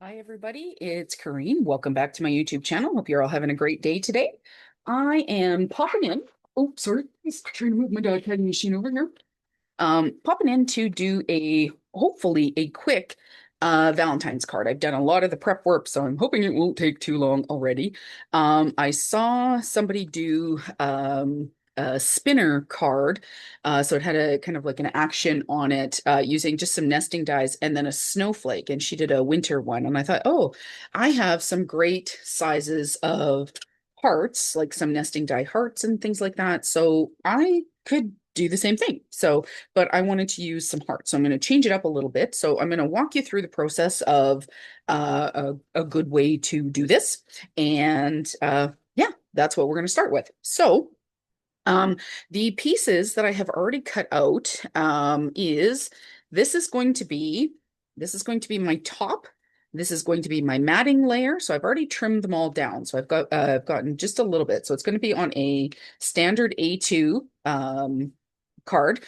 Hi, everybody. It's Kareen. Welcome back to my YouTube channel. Hope you're all having a great day today. I am popping in. Oh, sorry. He's trying to move my dog cutting machine over here. Popping in to do hopefully a quick Valentine's card. I've done a lot of the prep work, so I'm hoping it won't take too long already. I saw somebody do a spinner card. So it had a kind of like an action on it using just some nesting dies and then a snowflake. And she did a winter one. And I thought, oh, I have some great sizes of hearts, like some nesting die hearts and things like that. So I could do the same thing. But I wanted to use some hearts. So I'm going to change it up a little bit. So I'm going to walk you through the process of a good way to do this. And yeah, that's what we're going to start with. Um, the pieces that I have already cut out is this is going to be this is going to be my top. This is going to be my matting layer. So I've already trimmed them all down. So I've gotten just a little bit. So it's going to be on a standard A2 card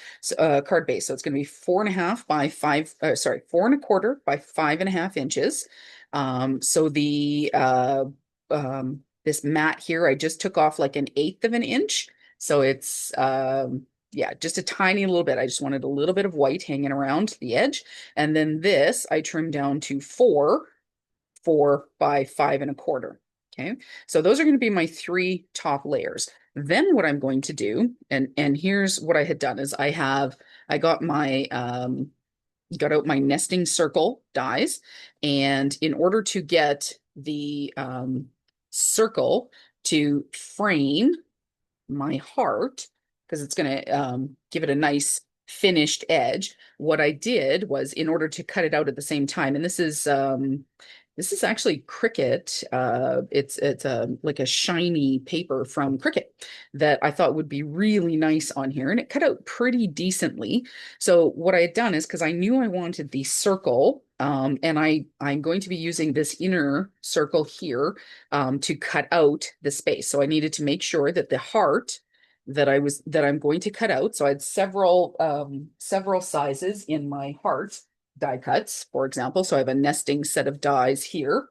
base. So it's going to be 4.5 by 5, 4.25 by 5.5 inches. So this mat here, I just took off like 1/8 of an inch. So it's yeah, just a tiny little bit. I just wanted a little bit of white hanging around the edge. And then this I trimmed down to 4 by 5.25. Okay. So those are going to be my three top layers. Then what I'm going to do, and here's what I had done is I got out my nesting circle dies, and in order to get the circle to frame my heart, because it's going to give it a nice finished edge. What I did was, in order to cut it out at the same time, and this is actually Cricut. It's like a shiny paper from Cricut that I thought would be really nice on here, and it cut out pretty decently. So what I had done is, because I knew I wanted the circle, and I'm going to be using this inner circle here to cut out the space. So I needed to make sure that the heart that I'm going to cut out. So I had several sizes in my heart die cuts, for example. So I have a nesting set of dies here.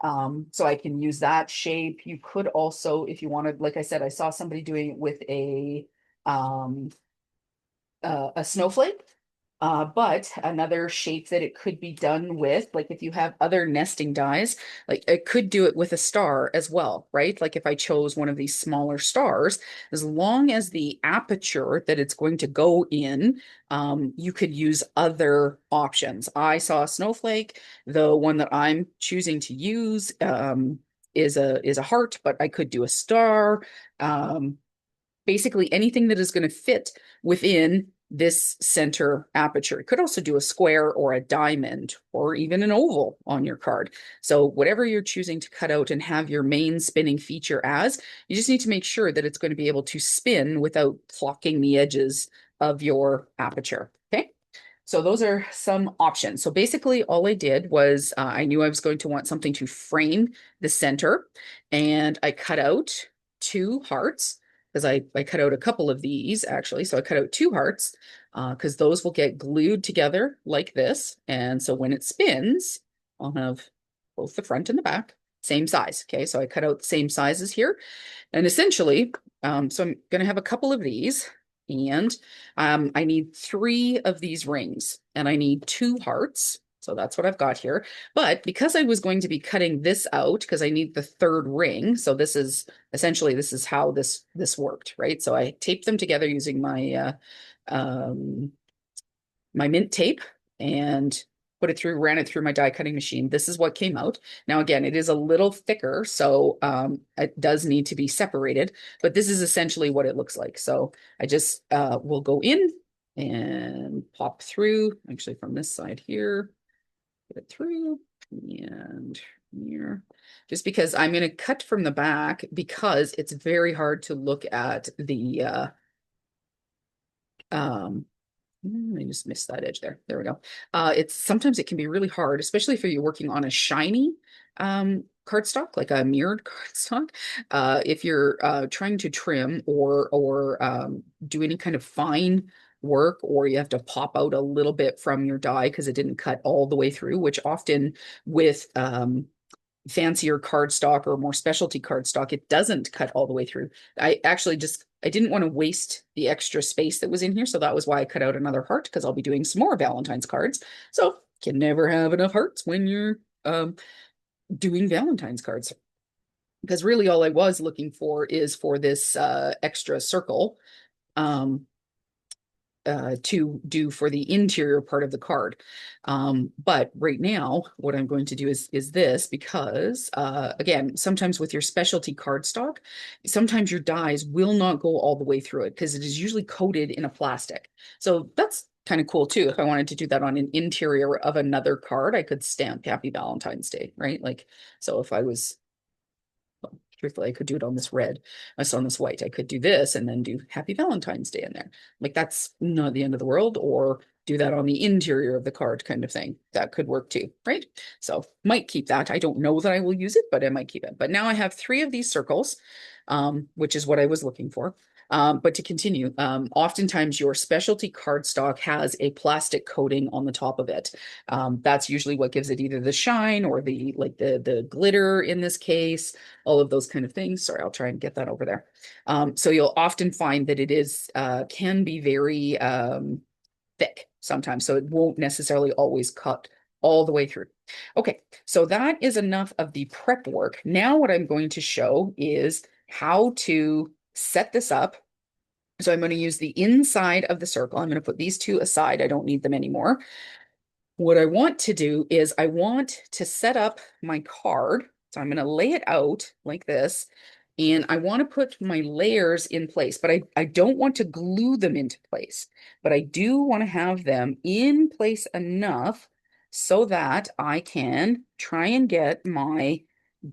So I can use that shape. You could also, if you wanted, like I said, I saw somebody doing it with um, a snowflake. But another shape that it could be done with, like if you have other nesting dies, like I could do it with a star as well, right? Like if I chose one of these smaller stars, as long as the aperture that it's going to go in, you could use other options. I saw a snowflake. The one that I'm choosing to use is a heart, but I could do a star. Um, Basically anything that is going to fit within this center aperture. It could also do a square or a diamond or even an oval on your card. So whatever you're choosing to cut out and have your main spinning feature as, you just need to make sure that it's going to be able to spin without clocking the edges of your aperture. Okay. So those are some options. So basically all I did was I knew I was going to want something to frame the center, and I cut out two hearts because I cut out a couple of these actually. So I cut out two hearts because those will get glued together like this. And so when it spins, I'll have both the front and the back, same size. Okay, so I cut out the same sizes here. And essentially, so I'm going to have a couple of these, and I need three of these rings, and I need two hearts. So that's what I've got here. But because I was going to be cutting this out, because I need the third ring, so this is essentially this is how this worked, right? So I taped them together using um, my mint tape and ran it through my die cutting machine. This is what came out. Now, again, it is a little thicker, so it does need to be separated, but this is essentially what it looks like. So I just will go in and pop through, actually from this side here, get it through and here. Just because I'm going to cut from the back because it's very hard to look at the um, I just missed that edge there. There we go. It's sometimes it can be really hard, especially if you're working on a shiny cardstock, like a mirrored cardstock. If you're trying to trim or do any kind of fine work, or you have to pop out a little bit from your die because it didn't cut all the way through, which often with fancier cardstock or more specialty cardstock, it doesn't cut all the way through. I actually I didn't want to waste the extra space that was in here. So that was why I cut out another heart, because I'll be doing some more Valentine's cards. So can never have enough hearts when you're doing Valentine's cards. Because really all I was looking for is for this extra circle. To do for the interior part of the card. But right now, what I'm going to do is this, because again, sometimes with your specialty cardstock, sometimes your dies will not go all the way through it because it is usually coated in a plastic. So that's kind of cool too. If I wanted to do that on an interior of another card, I could stamp Happy Valentine's Day, right? Like, so if I was truthfully, I could do it on this red, on this white. I could do this and then do Happy Valentine's Day in there. Like that's not the end of the world, or do that on the interior of the card kind of thing. That could work too, right? So might keep that. I don't know that I will use it, but I might keep it. But now I have 3 of these circles, which is what I was looking for. But to continue, oftentimes your specialty cardstock has a plastic coating on the top of it. That's usually what gives it either the shine or the like the glitter in this case, all of those kind of things. Sorry, I'll try and get that over there. So you'll often find that it is can be very thick sometimes, so it won't necessarily always cut all the way through. Okay, so that is enough of the prep work. Now what I'm going to show is how to set this up. So I'm going to use the inside of the circle. I'm going to put these 2 aside. I don't need them anymore. What I want to do is I want to set up my card. So I'm going to lay it out like this. And I want to put my layers in place, but I don't want to glue them into place. But I do want to have them in place enough so that I can try and get my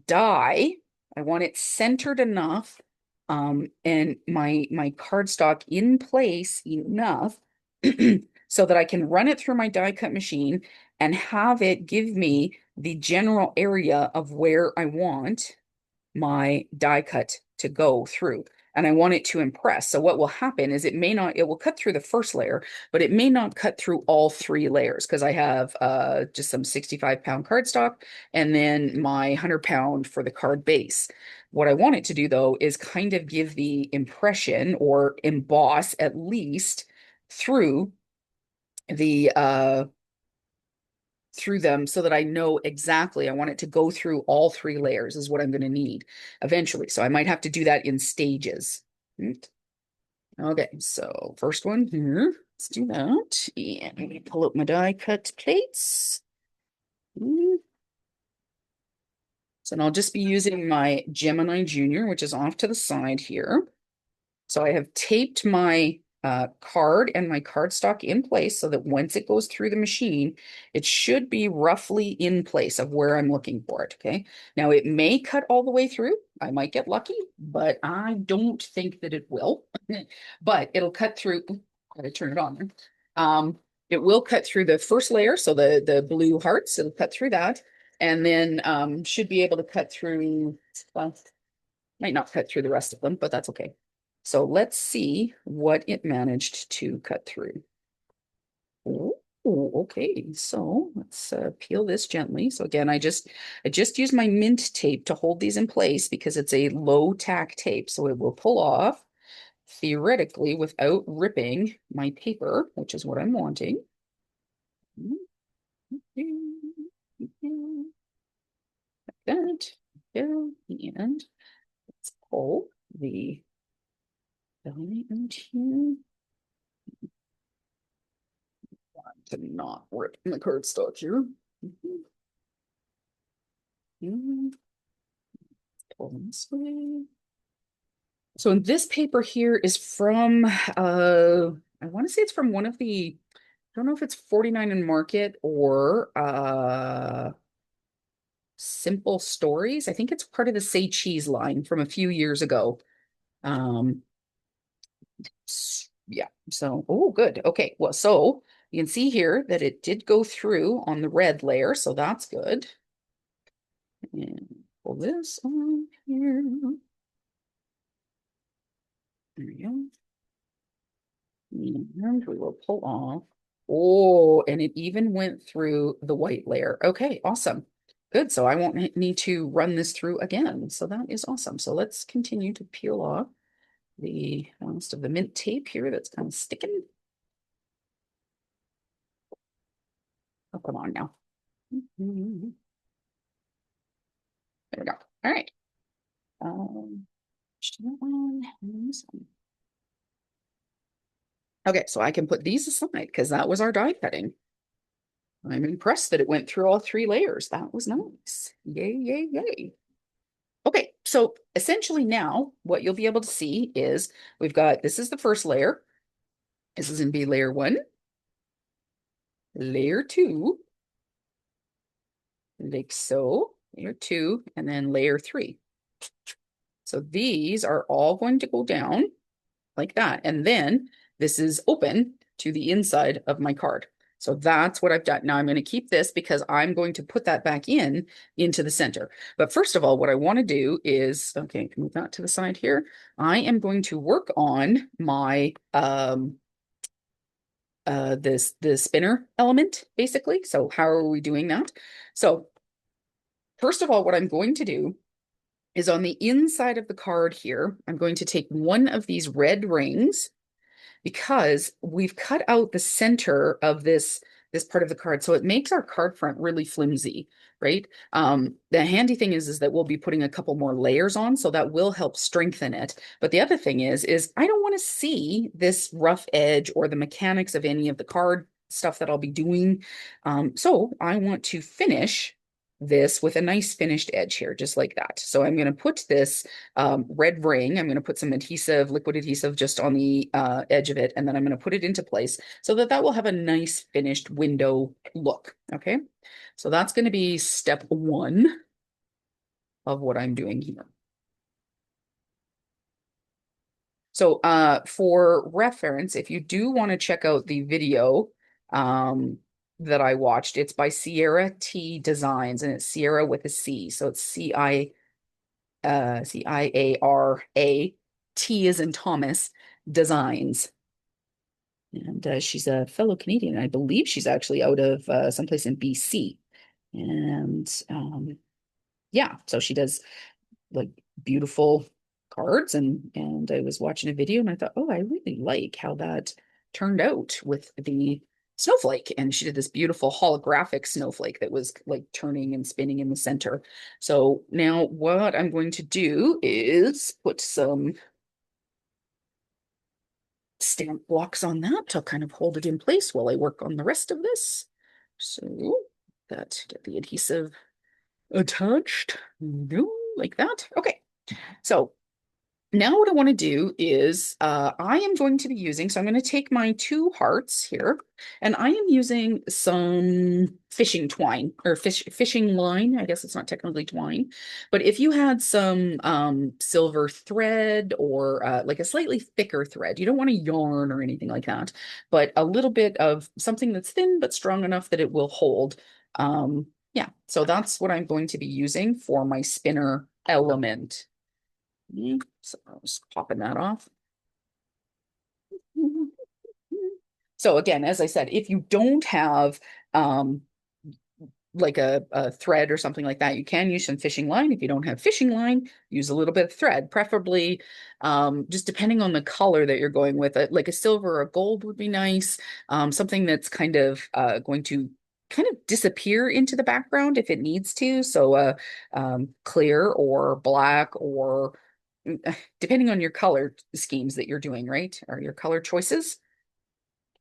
die. I want it centered enough, and my cardstock in place enough so that I can run it through my die cut machine and have it give me the general area of where I want my die cut to go through. And I want it to impress. So what will happen is it will cut through the first layer, but it may not cut through all 3 layers because I have just some 65-pound cardstock and then my 100-pound for the card base. What I want it to do though is kind of give the impression or emboss at least through the through them so that I know exactly. I want it to go through all 3 layers is what I'm going to need eventually. So I might have to do that in stages. Okay, so first one here. Let's do that. And I'm going to pull out my die cut plates. So I'll just be using my Gemini Junior, which is off to the side here. So I have taped my card and my cardstock in place so that once it goes through the machine, it should be roughly in place of where I'm looking for it. Okay. Now it may cut all the way through. I might get lucky, but I don't think that it will. But it'll cut through. Gotta turn it on. It will cut through the first layer, so the blue hearts. It'll cut through that, and then should be able to cut through. Well, might not cut through the rest of them, but that's okay. So let's see what it managed to cut through. Oh, okay. So let's peel this gently. So again, I just use my mint tape to hold these in place because it's a low tack tape, so it will pull off theoretically without ripping my paper, which is what I'm wanting. Like that. And let's pull the belly out here. To not rip the cardstock here. Pull this way. So in this paper here is from I want to say it's from one of the, I don't know if it's 49 and Market or Simple Stories. I think it's part of the Say Cheese line from a few years ago. Um yeah, so oh good. Okay, well, so you can see here that it did go through on the red layer, so that's good. And pull this on here. There we go. And we will pull off. Oh, and it even went through the white layer. Okay, awesome. Good. So I won't need to run this through again. So that is awesome. So let's continue to peel off the rest of the mint tape here that's kind of sticking. Oh, come on now. There we go. All right. That one and this one. Okay, so I can put these aside because that was our die cutting. I'm impressed that it went through all three layers. That was nice. Yay, yay, yay. Okay, so essentially now what you'll be able to see is we've got, this is the first layer. This is going to be layer one, layer two, like so, layer two, and then layer three. So these are all going to go down like that. And then this is open to the inside of my card. So that's what I've done. Now I'm going to keep this because I'm going to put that back in into the center. But first of all, what I want to do is, okay, move that to the side here. I am going to work on my the spinner element basically. So how are we doing that? So first of all, what I'm going to do is on the inside of the card here, I'm going to take one of these red rings because we've cut out the center of this part of the card. So it makes our card front really flimsy, right? The handy thing is that we'll be putting a couple more layers on, so that will help strengthen it. But the other thing is I don't want to see this rough edge or the mechanics of any of the card stuff that I'll be doing. So I want to finish this with a nice finished edge here, just like that. So I'm going to put this red ring. I'm going to put some adhesive, liquid adhesive just on the edge of it, and then I'm going to put it into place so that that will have a nice finished window look. Okay, so that's going to be step one of what I'm doing here. So for reference, if you do want to check out the video that I watched, it's by Sierra T Designs, and it's Sierra with a C. So it's Ciara, T is in Thomas Designs. And she's a fellow Canadian. I believe she's actually out of someplace in BC. And yeah, so she does like beautiful cards, and I was watching a video and I thought, oh, I really like how that turned out with the snowflake. And she did this beautiful holographic snowflake that was like turning and spinning in the center. So now what I'm going to do is put some stamp blocks on that to kind of hold it in place while I work on the rest of this. So that get the adhesive attached, like that. Okay, so now what I want to do is I am going to be using, so I'm going to take my two hearts here, and I am using some fishing twine or fishing line. I guess it's not technically twine, but if you had some silver thread or like a slightly thicker thread, you don't want a yarn or anything like that, but a little bit of something that's thin but strong enough that it will hold. Yeah, so that's what I'm going to be using for my spinner element. So I was popping that off. So again, as I said, if you don't have like a thread or something like that, you can use some fishing line. If you don't have fishing line, use a little bit of thread, preferably just depending on the color that you're going with. Like a silver or a gold would be nice. Something that's kind of going to kind of disappear into the background if it needs to. So clear or black or depending on your color schemes that you're doing, right? Or your color choices.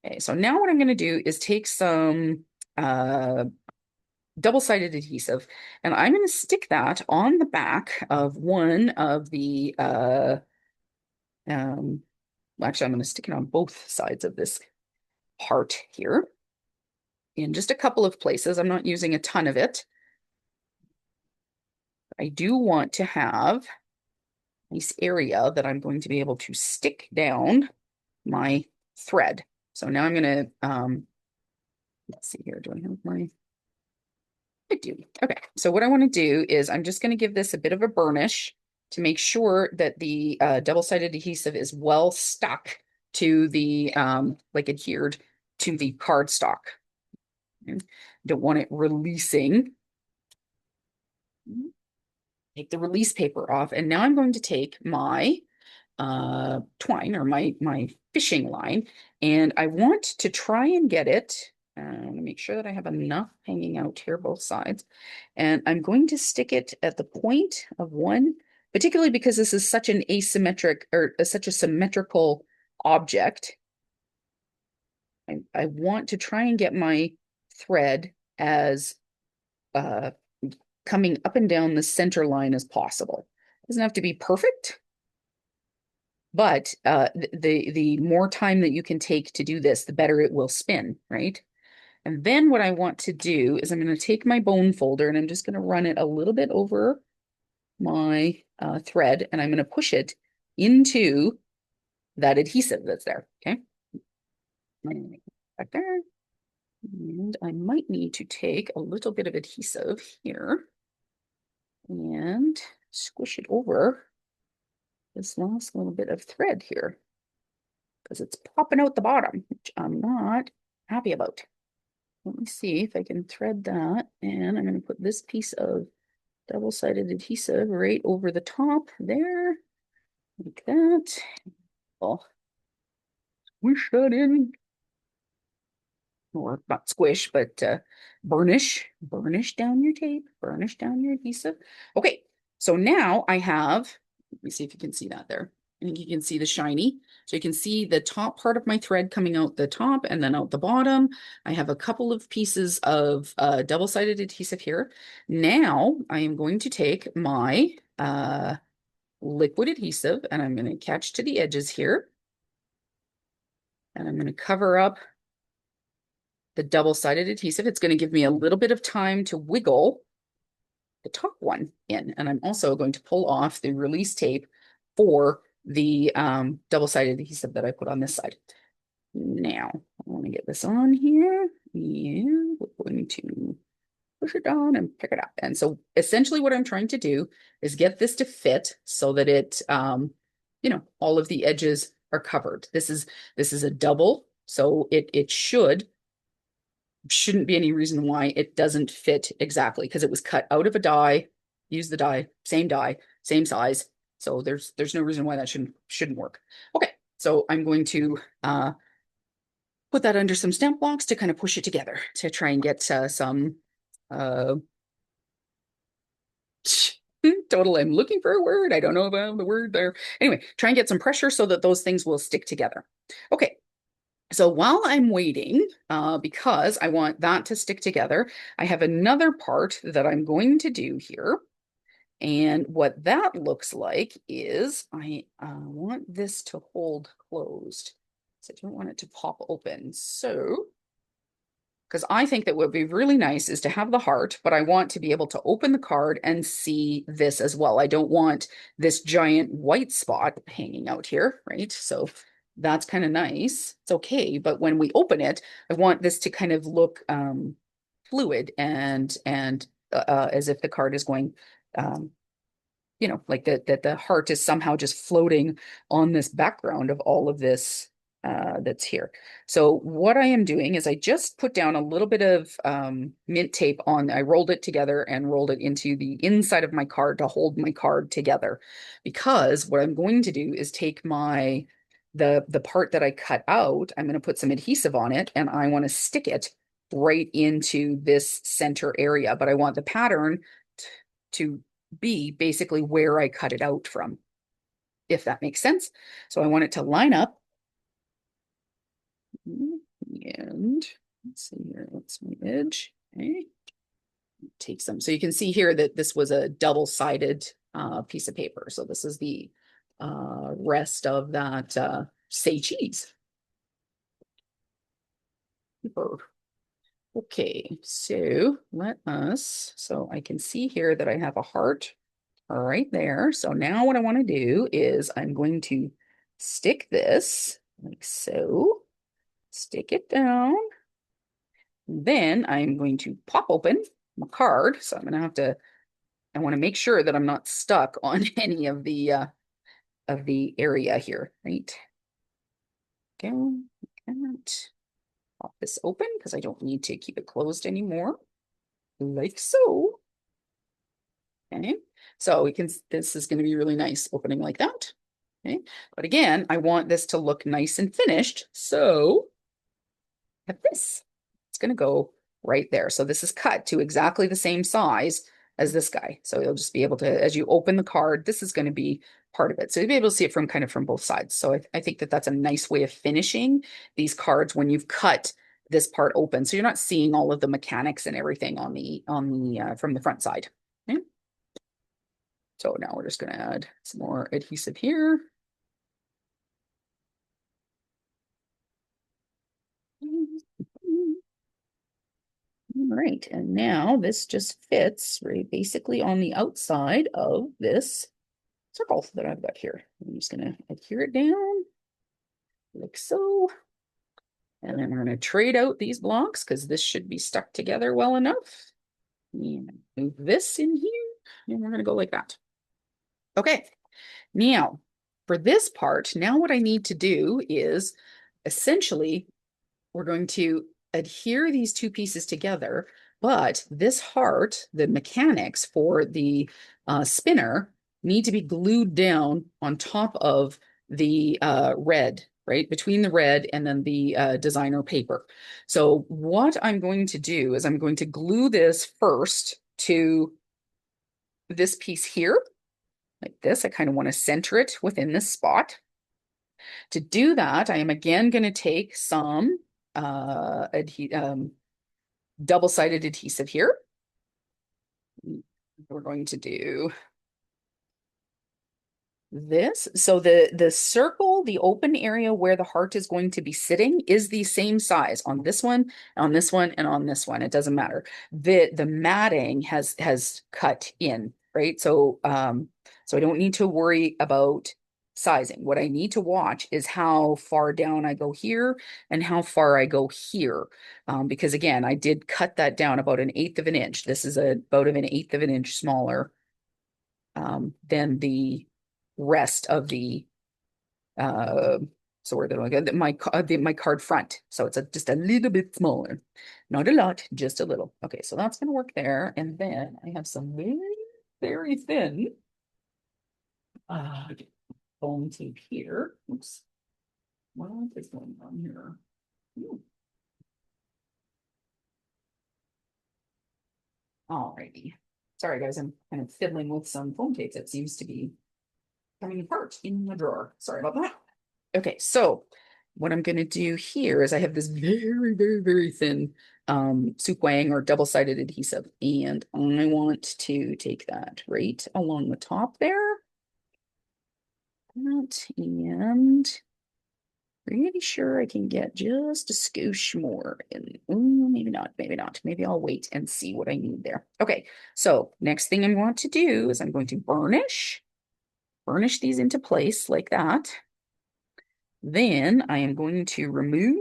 Okay, so now what I'm going to do is take some double-sided adhesive, and I'm going to stick that on the back of one of the, um, actually, I'm going to stick it on both sides of this heart here in just a couple of places. I'm not using a ton of it. I do want to have a nice area that I'm going to be able to stick down my thread. So now I'm going to, let's see here, do I have my, I do. Okay, so what I want to do is I'm just going to give this a bit of a burnish to make sure that the double-sided adhesive is well stuck to the like adhered to the cardstock. Don't want it releasing. Take the release paper off, and now I'm going to take my twine or my fishing line, and I want to try and get it. I'm going to make sure that I have enough hanging out here, both sides, and I'm going to stick it at the point of one, particularly because this is such an asymmetric or such a symmetrical object. I want to try and get my thread as uh, coming up and down the center line as possible. It doesn't have to be perfect, but the more time that you can take to do this, the better it will spin, right? And then what I want to do is I'm going to take my bone folder and I'm just going to run it a little bit over my thread, and I'm going to push it into that adhesive that's there. Okay. Back there. And I might need to take a little bit of adhesive here and squish it over this last little bit of thread here because it's popping out the bottom, which I'm not happy about. Let me see if I can thread that, and I'm going to put this piece of double-sided adhesive right over the top there, like that. I'll squish that in, or not squish, but burnish down your tape, burnish down your adhesive. Okay, so now I have, let me see if you can see that there. I think you can see the shiny. So you can see the top part of my thread coming out the top and then out the bottom. I have a couple of pieces of double-sided adhesive here. Now I am going to take my liquid adhesive and I'm going to catch to the edges here. And I'm going to cover up the double-sided adhesive. It's going to give me a little bit of time to wiggle the top one in. And I'm also going to pull off the release tape for the double-sided adhesive that I put on this side. Now, I want to get this on here. And we're going to push it down and pick it up. And so essentially what I'm trying to do is get this to fit so that it, all of the edges are covered. This is a double, so it shouldn't be any reason why it doesn't fit exactly because it was cut out of a die, use the die, same size. So there's no reason why that shouldn't work. Okay, so I'm going to put that under some stamp blocks to kind of push it together to try and get some total, I'm looking for a word. I don't know about the word there. Anyway, try and get some pressure so that those things will stick together. Okay, so while I'm waiting, because I want that to stick together, I have another part that I'm going to do here. And what that looks like is I want this to hold closed. So I don't want it to pop open. So, because I think that what would be really nice is to have the heart, but I want to be able to open the card and see this as well. I don't want this giant white spot hanging out here, right? So that's kind of nice. It's okay, but when we open it, I want this to kind of look fluid and as if the card is going, like that the heart is somehow just floating on this background of all of this that's here. So what I am doing is I just put down a little bit of mint tape on, I rolled it together and rolled it into the inside of my card to hold my card together. Because what I'm going to do is take the part that I cut out, I'm going to put some adhesive on it and I want to stick it right into this center area, but I want the pattern to be basically where I cut it out from, if that makes sense. So I want it to line up. And let's see here, what's my edge? Okay. Take some. So you can see here that this was a double-sided piece of paper. So this is the rest of that say cheese. Okay, so so I can see here that I have a heart right there. So now what I want to do is I'm going to stick this like so, stick it down. Then I'm going to pop open my card. So I'm going to have to, I want to make sure that I'm not stuck on any of the area here, right? go. Can't pop this open because I don't need to keep it closed anymore. Like so. Okay, so we can, this is going to be really nice opening like that. Okay, but again, I want this to look nice and finished. So at this, it's going to go right there. So this is cut to exactly the same size as this guy. So you'll just be able to, as you open the card, this is going to be part of it. So you'll be able to see it from kind of from both sides. So I think that that's a nice way of finishing these cards when you've cut this part open. So you're not seeing all of the mechanics and everything on the from the front side. Okay? So now we're just going to add some more adhesive here. All right, and now this just fits right basically on the outside of this circle that I've got here. I'm just going to adhere it down like so. And then we're going to trade out these blocks because this should be stuck together well enough. And move this in here, and we're going to go like that. Okay, now for this part, now what I need to do is essentially we're going to adhere these two pieces together, but this heart, the mechanics for the spinner, need to be glued down on top of the red, right? Between the red and then the designer paper. So what I'm going to do is I'm going to glue this first to this piece here, like this. I kind of want to center it within this spot. To do that, I am again going to take some double-sided adhesive here. We're going to do this. So the circle, the open area where the heart is going to be sitting is the same size on this one, on this one, and on this one. It doesn't matter. The matting has cut in, right? So so I don't need to worry about sizing. What I need to watch is how far down I go here and how far I go here. Because again, I did cut that down about 1/8 of an inch. This is about 1/8 of an inch smaller than the rest of the so where did I get my card front. So it's just a little bit smaller, not a lot, just a little. Okay, so that's gonna work there. And then I have some very, very thin uh foam tape here. Oops, what is going on here? Ooh. Alrighty. Sorry guys, I'm kind of fiddling with some foam tape that seems to be coming apart in the drawer. Sorry about that. Okay, so what I'm going to do here is I have this very, very, very thin Soup Wang or double-sided adhesive, and I want to take that right along the top there. And pretty sure I can get just a scoosh more. And maybe not, maybe not. Maybe I'll wait and see what I need there. Okay, so next thing I'm going to do is I'm going to burnish these into place like that. Then I am going to remove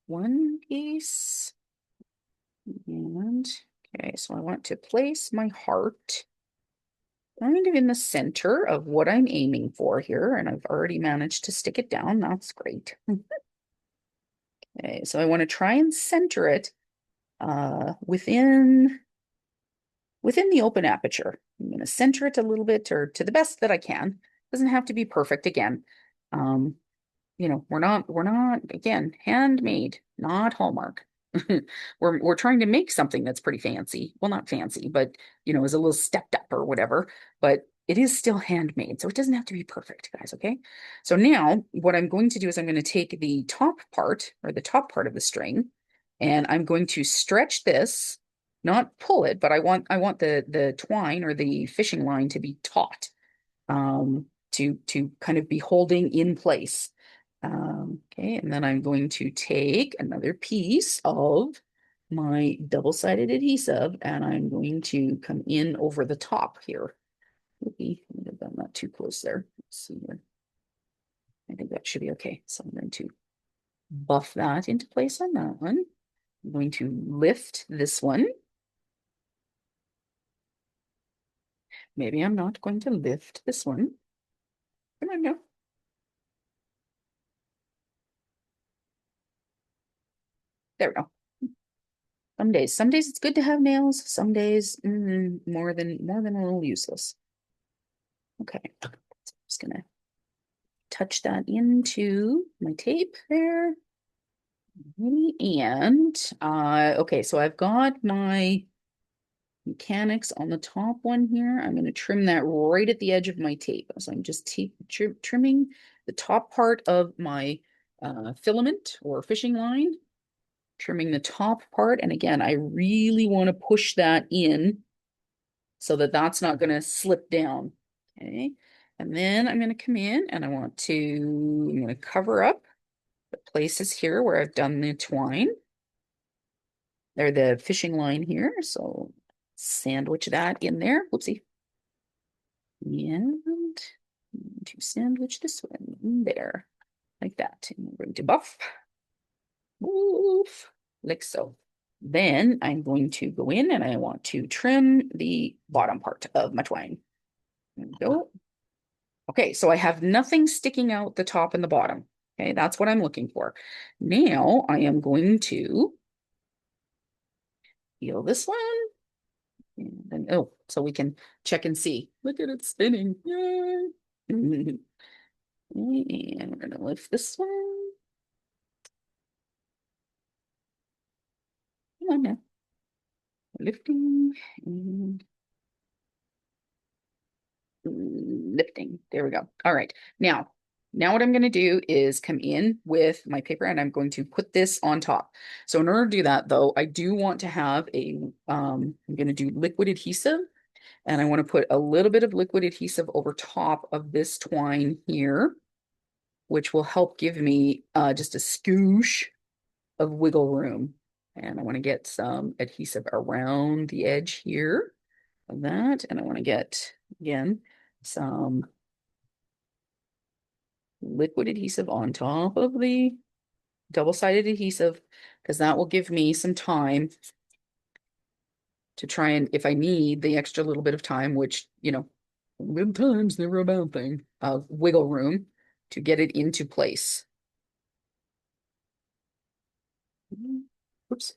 one piece. And okay, so I want to place my heart kind of in the center of what I'm aiming for here. And I've already managed to stick it down. That's great. Okay, so I want to try and center it within the open aperture. I'm going to center it a little bit or to the best that I can. Doesn't have to be perfect again. You know, we're not again handmade, not Hallmark. We're trying to make something that's pretty fancy. Well, not fancy, but you know, is a little stepped up or whatever, but it is still handmade, so it doesn't have to be perfect, guys, okay? So now what I'm going to do is I'm going to take the top part or the top part of the string and I'm going to stretch this, not pull it, but I want the twine or the fishing line to be taut, to kind of be holding in place. Okay, and then I'm going to take another piece of my double-sided adhesive and I'm going to come in over the top here. Maybe I've done that too close there. Let's see here. I think that should be okay. So I'm going to buff that into place on that one. I'm going to lift this one. Maybe I'm not going to lift this one. Come on now. There we go. Some days it's good to have nails. Some days more than a little useless. Okay, so I'm just gonna touch that into my tape there. And okay, so I've got my mechanics on the top one here. I'm going to trim that right at the edge of my tape. So I'm just trimming the top part of my filament or fishing line, trimming the top part. And again, I really want to push that in so that that's not going to slip down. Okay. And then I'm going to come in and I'm going to cover up the places here where I've done the twine. They're the fishing line here. So sandwich that in there. Whoopsie. And to sandwich this one in there, like that. And we're going to buff. Move, like so. Then I'm going to go in and I want to trim the bottom part of my twine. There we go. Okay, so I have nothing sticking out the top and the bottom. Okay, that's what I'm looking for. Now I am going to peel this one. And then, oh, so we can check and see. Look at it spinning. Yay. And we're going to lift this one. Come on now. Lifting and lifting. There we go. All right. Now what I'm going to do is come in with my paper and I'm going to put this on top. So in order to do that though, I do want to have I'm going to do liquid adhesive and I want to put a little bit of liquid adhesive over top of this twine here, which will help give me just a scoosh of wiggle room. And I want to get some adhesive around the edge here of that. And I want to get, again, some liquid adhesive on top of the double-sided adhesive, because that will give me some time to try and, if I need the extra little bit of time, which, good times never a bad thing, wiggle room to get it into place. Oops.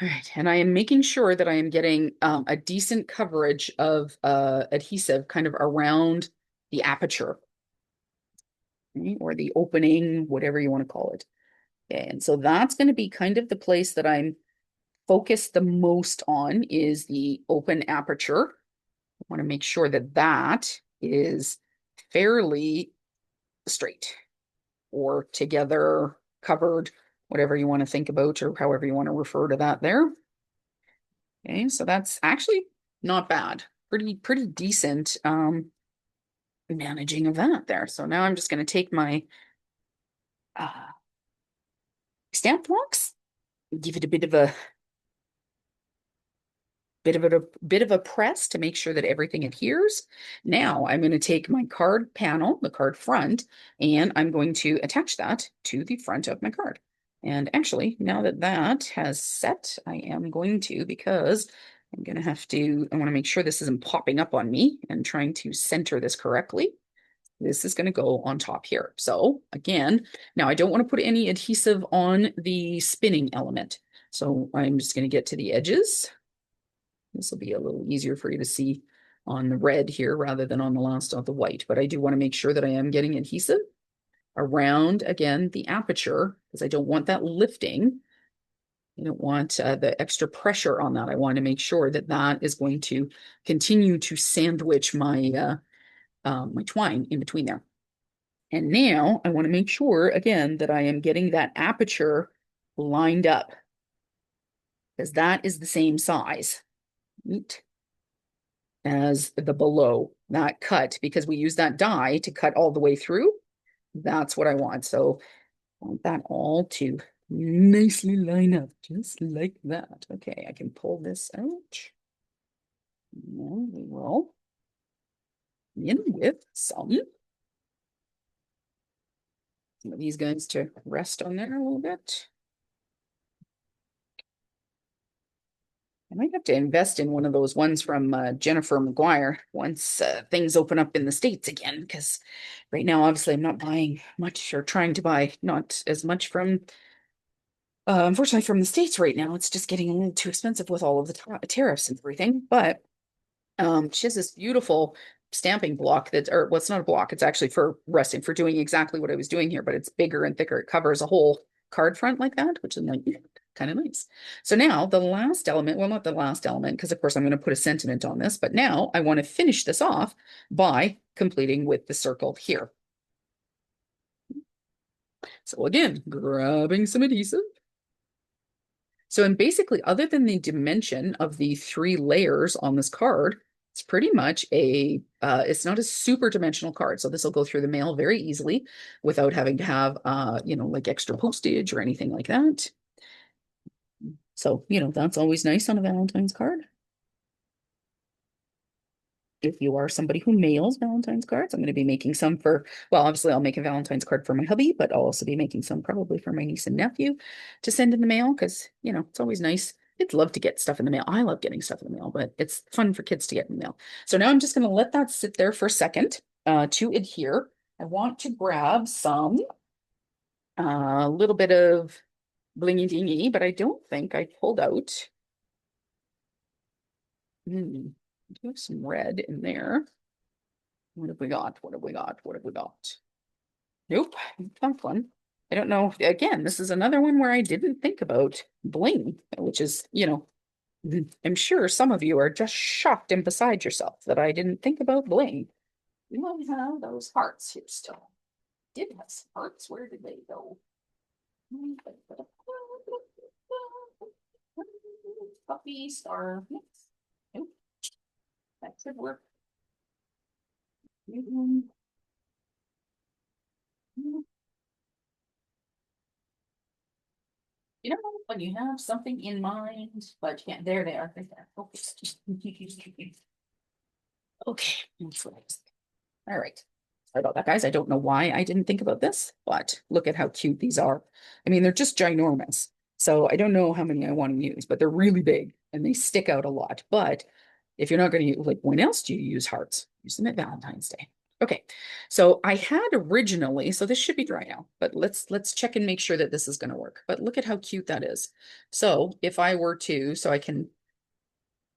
All right, and I am making sure that I am getting a decent coverage of adhesive kind of around the aperture, right? Or the opening, whatever you want to call it. Okay, and so that's going to be kind of the place that I'm focused the most on is the open aperture. I want to make sure that that is fairly straight or together, covered, whatever you want to think about or however you want to refer to that there. Okay, so that's actually not bad. Pretty decent managing of that there. So now I'm just going to take my stamp box, give it a bit of a press to make sure that everything adheres. Now I'm going to take my card panel, the card front, and I'm going to attach that to the front of my card. And actually, now that that has set, I am going to, because I'm going to I want to make sure this isn't popping up on me and trying to center this correctly. This is going to go on top here. So again, now I don't want to put any adhesive on the spinning element. So I'm just going to get to the edges. This will be a little easier for you to see on the red here rather than on the last of the white. But I do want to make sure that I am getting adhesive around, again, the aperture, because I don't want that lifting. I don't want the extra pressure on that. I want to make sure that that is going to continue to sandwich my my twine in between there. And now I want to make sure, again, that I am getting that aperture lined up, because that is the same size as the below that cut, because we use that die to cut all the way through. That's what I want. So I want that all to nicely line up, just like that. Okay, I can pull this out. And we will in with some of these guys to rest on there a little bit. I might have to invest in one of those ones from Jennifer McGuire once things open up in the States again, because right now, obviously, I'm not buying much or trying to buy not as much from Unfortunately, from the States right now, it's just getting a little too expensive with all of the tariffs and everything. But she has this beautiful stamping block that, or well, it's not a block, it's actually for resting, for doing exactly what I was doing here, but it's bigger and thicker. It covers a whole card front like that, which is like kind of nice. So now the last element, well, not the last element, because of course I'm going to put a sentiment on this, but now I want to finish this off by completing with the circle here. So again, grabbing some adhesive. So, and basically, other than the dimension of the three layers on this card, it's pretty much it's not a super dimensional card. So this will go through the mail very easily without having to have, like extra postage or anything like that. So, that's always nice on a Valentine's card. If you are somebody who mails Valentine's cards, I'm going to be making some well, obviously I'll make a Valentine's card for my hubby, but I'll also be making some probably for my niece and nephew to send in the mail because, it's always nice. Kids love to get stuff in the mail. I love getting stuff in the mail, but it's fun for kids to get in the mail. So now I'm just going to let that sit there for a second to adhere. I want to grab some, a little bit of blingy dingy, but I don't think I pulled out. I do have some red in there. What have we got? What have we got? What have we got? Nope, not one. I don't know. Again, this is another one where I didn't think about bling, which is, I'm sure some of you are just shocked and beside yourself that I didn't think about bling. We might have those hearts here still. Did have some hearts. Where did they go? Puppy star. Nope, that could work. You know, when you have something in mind, but you can't, there they are, right there. Okay. Okay, that's what I was thinking. All right. Sorry about that, guys. I don't know why I didn't think about this, but look at how cute these are. I mean, they're just ginormous. So I don't know how many I want to use, but they're really big and they stick out a lot. But if you're not going to use, like, when else do you use hearts? Use them at Valentine's Day. Okay, so I had originally, so this should be dry now, but let's check and make sure that this is going to work. But look at how cute that is. So if I were to, so I can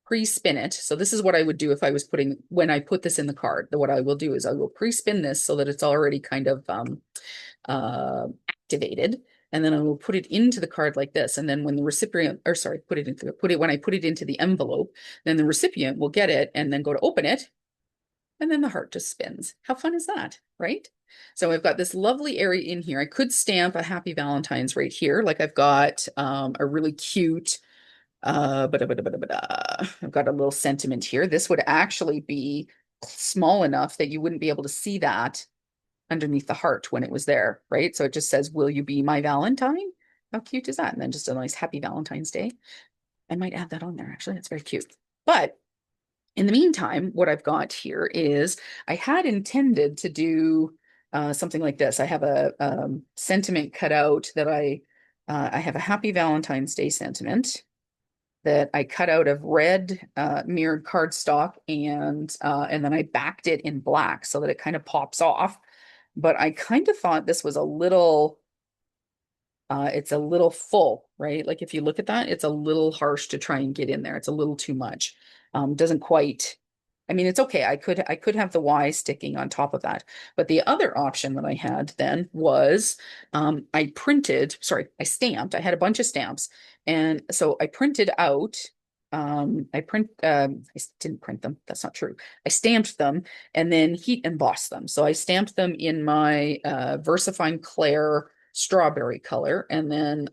pre-spin it. So this is what I would do if I was when I put this in the card. What I will do is I will pre-spin this so that it's already kind of activated. And then I will put it into the card like this. And then when the recipient, or sorry, when I put it into the envelope, then the recipient will get it and then go to open it. And then the heart just spins. How fun is that, right? So I've got this lovely area in here. I could stamp a happy Valentine's right here. Like I've got a really cute, I've got a little sentiment here. This would actually be small enough that you wouldn't be able to see that underneath the heart when it was there, right? So it just says, "Will you be my Valentine?" How cute is that? And then just a nice happy Valentine's Day. I might add that on there, actually. That's very cute. But in the meantime, what I've got here is I had intended to do something like this. I have a sentiment cut out that I have a happy Valentine's Day sentiment that I cut out of red mirrored cardstock and then I backed it in black so that it kind of pops off. But I kind of thought this was it's a little full, right? Like if you look at that, it's a little harsh to try and get in there. It's a little too much. Doesn't quite, I mean, it's okay. I could have the Y sticking on top of that. But the other option that I had then was I stamped, I had a bunch of stamps. And so I printed out, I didn't print them. That's not true. I stamped them and then heat embossed them. So I stamped them in my VersaFine Clair strawberry color. And then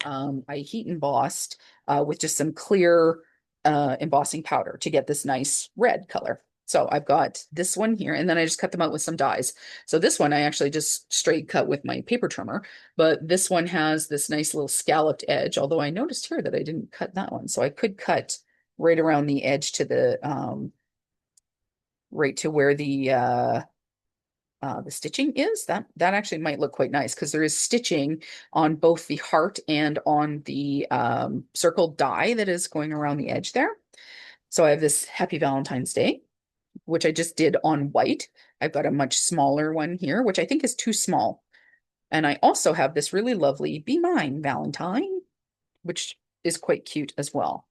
I heat embossed with just some clear embossing powder to get this nice red color. So I've got this one here, and then I just cut them out with some dies. So this one I actually just straight cut with my paper trimmer, but this one has this nice little scalloped edge, although I noticed here that I didn't cut that one. So I could cut right around the edge to right to where the stitching is. That actually might look quite nice because there is stitching on both the heart and on the circle die that is going around the edge there. So I have this Happy Valentine's Day, which I just did on white. I've got a much smaller one here, which I think is too small. And I also have this really lovely Be Mine Valentine. which is quite cute as well.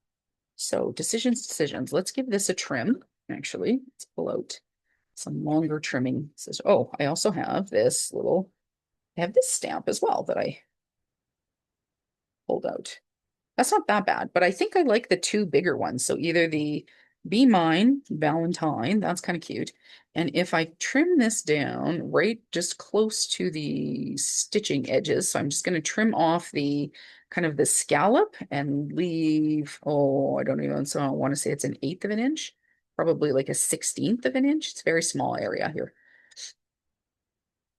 So decisions. Let's give this a trim. Actually, let's pull out some longer trimming. Oh, I also have this little, I have this stamp as well that I pulled out. That's not that bad, but I think I like the two bigger ones. So either the Be Mine Valentine, that's kind of cute. And if I trim this down right just close to the stitching edges, so I'm just going to trim off the kind of the scallop and leave, oh, I don't even, so I want to say it's an eighth of an inch, probably like a 16th of an inch. It's a very small area here.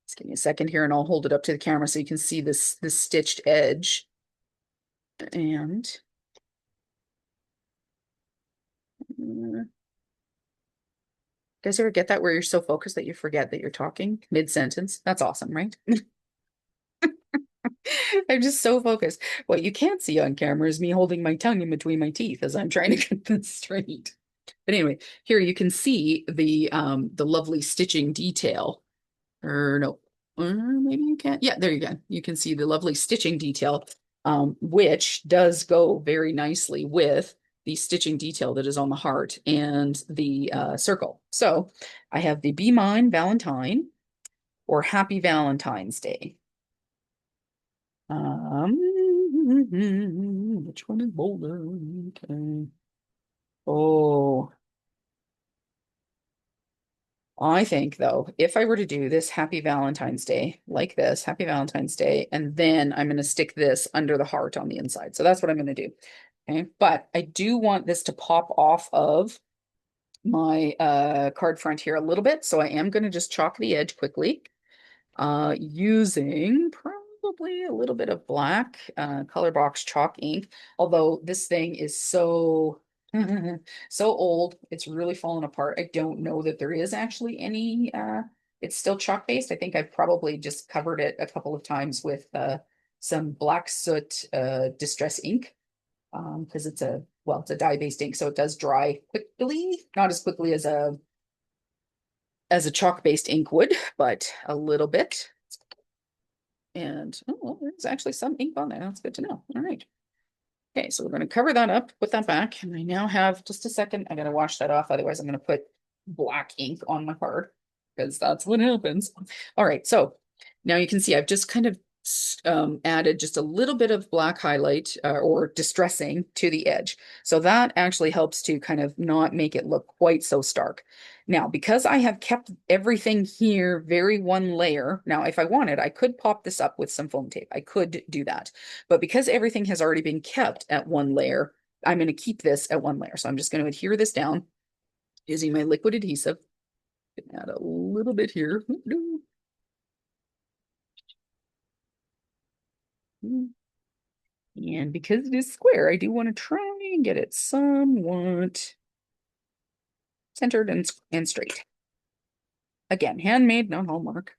Just give me a second here and I'll hold it up to the camera so you can see this stitched edge. And you guys ever get that where you're so focused that you forget that you're talking mid-sentence? That's awesome, right? I'm just so focused. What you can't see on camera is me holding my tongue in between my teeth as I'm trying to get this straight. But anyway, here you can see the lovely stitching detail. Or no, or maybe you can't. Yeah, there you go. You can see the lovely stitching detail, which does go very nicely with the stitching detail that is on the heart and the circle. So I have the Be Mine Valentine or Happy Valentine's Day. Which one is bolder? Okay. Oh, I think though, if I were to do this Happy Valentine's Day like this, Happy Valentine's Day, and then I'm going to stick this under the heart on the inside. So that's what I'm going to do. Okay. But I do want this to pop off of my card front here a little bit. So I am going to just chalk the edge quickly using probably a little bit of black color box chalk ink. Although this thing is so so old, it's really fallen apart. I don't know that there is actually any it's still chalk based. I think I've probably just covered it a couple of times with some black soot distress ink because it's a well, it's a dye based ink, so it does dry quickly, not as quickly as a chalk based ink would, but a little bit. And oh, well, there's actually some ink on there. That's good to know. All right. Okay, so we're going to cover that up, put that back. And I now have just a second. I got to wash that off. Otherwise, I'm going to put black ink on my card because that's what happens. All right, so now you can see I've just kind of added just a little bit of black highlight or distressing to the edge. So that actually helps to kind of not make it look quite so stark. Now, because I have kept everything here very one layer, now if I wanted, I could pop this up with some foam tape. I could do that. But because everything has already been kept at one layer, I'm going to keep this at one layer. So I'm just going to adhere this down using my liquid adhesive. Add a little bit here. And because it is square, I do want to try and get it somewhat centered and straight. Again, handmade, not Hallmark.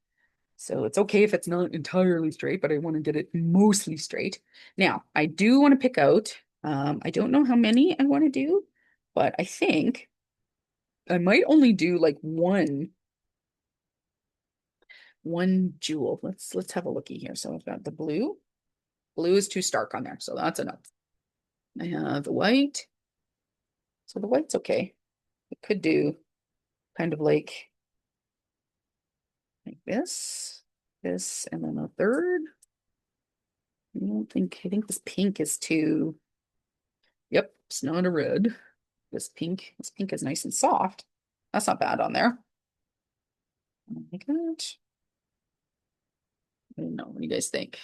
So it's okay if it's not entirely straight, but I want to get it mostly straight. Now, I do want to pick out, I don't know how many I want to do, but I think I might only do like one jewel. Let's have a looky here. So I've got the blue. Blue is too stark on there, so that's enough. I have the white. So the white's okay. It could do kind of like this, and then a third. I think this pink is too, yep, it's not a red. This pink is nice and soft. That's not bad on there. Like that. I don't know. What do you guys think?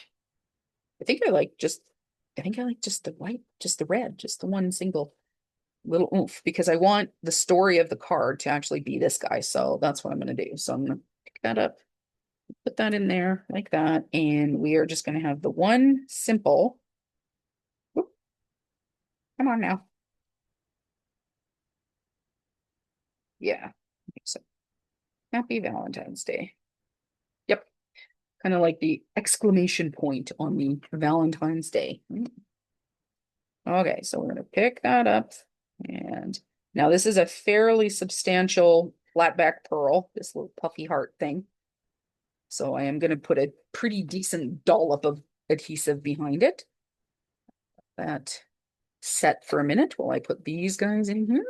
I think I think I like just the white, just the red, just the one single little oomph because I want the story of the card to actually be this guy. So that's what I'm going to do. So I'm going to pick that up, put that in there like that. And we are just going to have the one simple. Whoop, come on now. Yeah, I think so. Happy Valentine's Day. Yep. Kind of like the exclamation point on the Valentine's Day. Okay, so we're going to pick that up. And now this is a fairly substantial flat back pearl, this little puffy heart thing. So I am going to put a pretty decent dollop of adhesive behind it. that set for a minute while I put these guys in here.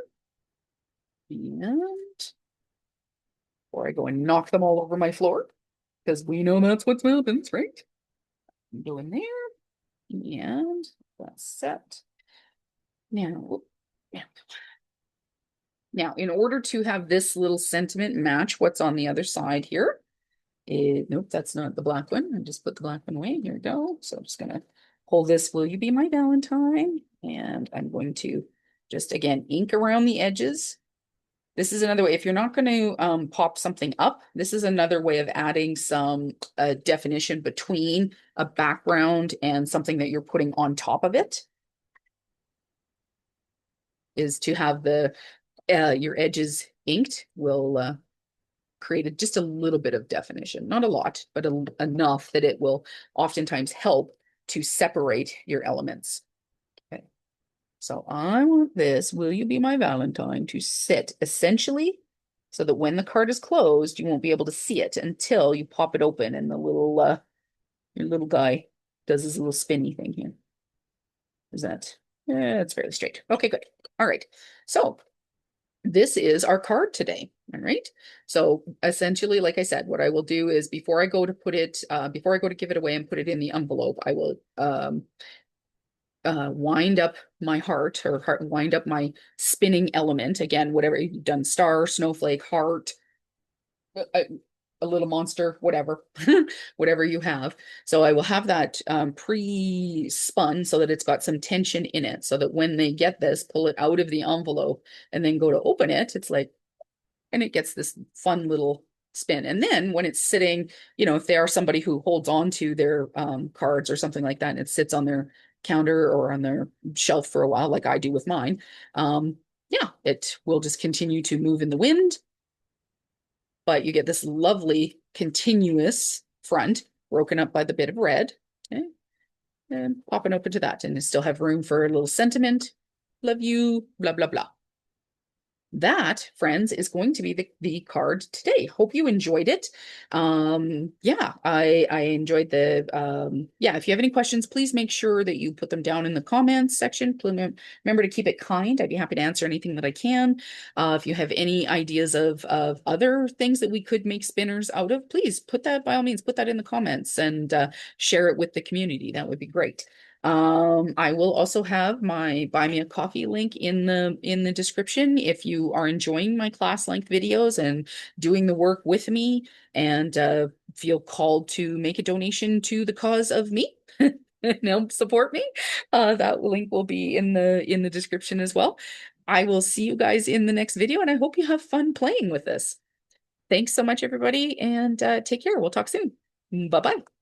And before I go and knock them all over my floor, because we know that's what happens, right? Go in there and that's set. Now, now, in order to have this little sentiment match what's on the other side here, nope, that's not the black one. I just put the black one away. Here we go. So I'm just gonna hold this, will you be my Valentine? And I'm going to just again ink around the edges. This is another way, if you're not going to pop something up, this is another way of adding some definition between a background and something that you're putting on top of it, is to have the your edges inked will create just a little bit of definition, not a lot, but enough that it will oftentimes help to separate your elements. Okay. So I want this, will you be my Valentine, to sit essentially so that when the card is closed, you won't be able to see it until you pop it open and the little your little guy does his little spinny thing here. Is that? Yeah, it's fairly straight. Okay, good. All right. So this is our card today. All right. So essentially, like I said, what I will do is before I go to put it, before I go to give it away and put it in the envelope, I will wind up my heart, or wind up my spinning element. Again, whatever you've done, star, snowflake, heart, a little monster, whatever, whatever you have. So I will have that pre-spun so that it's got some tension in it, so that when they get this, pull it out of the envelope and then go to open it, it's like, and it gets this fun little spin. And then when it's sitting, if they are somebody who holds on to their cards or something like that, and it sits on their counter or on their shelf for a while, like I do with mine, yeah, it will just continue to move in the wind. But you get this lovely continuous front broken up by the bit of red. Okay. And popping open to that, and you still have room for a little sentiment. Love you, blah, blah, blah. That, friends, is going to be the card today. Hope you enjoyed it. Yeah, I enjoyed the yeah, if you have any questions, please make sure that you put them down in the comments section. Remember to keep it kind. I'd be happy to answer anything that I can. If you have any ideas of other things that we could make spinners out of, please put that, by all means, put that in the comments and share it with the community. That would be great. I will also have my buy me a coffee link in the description if you are enjoying my class length videos and doing the work with me, and feel called to make a donation to the cause of me and help support me. That link will be in the description as well. I will see you guys in the next video, and I hope you have fun playing with this. Thanks so much, everybody, and take care. We'll talk soon. Bye-bye.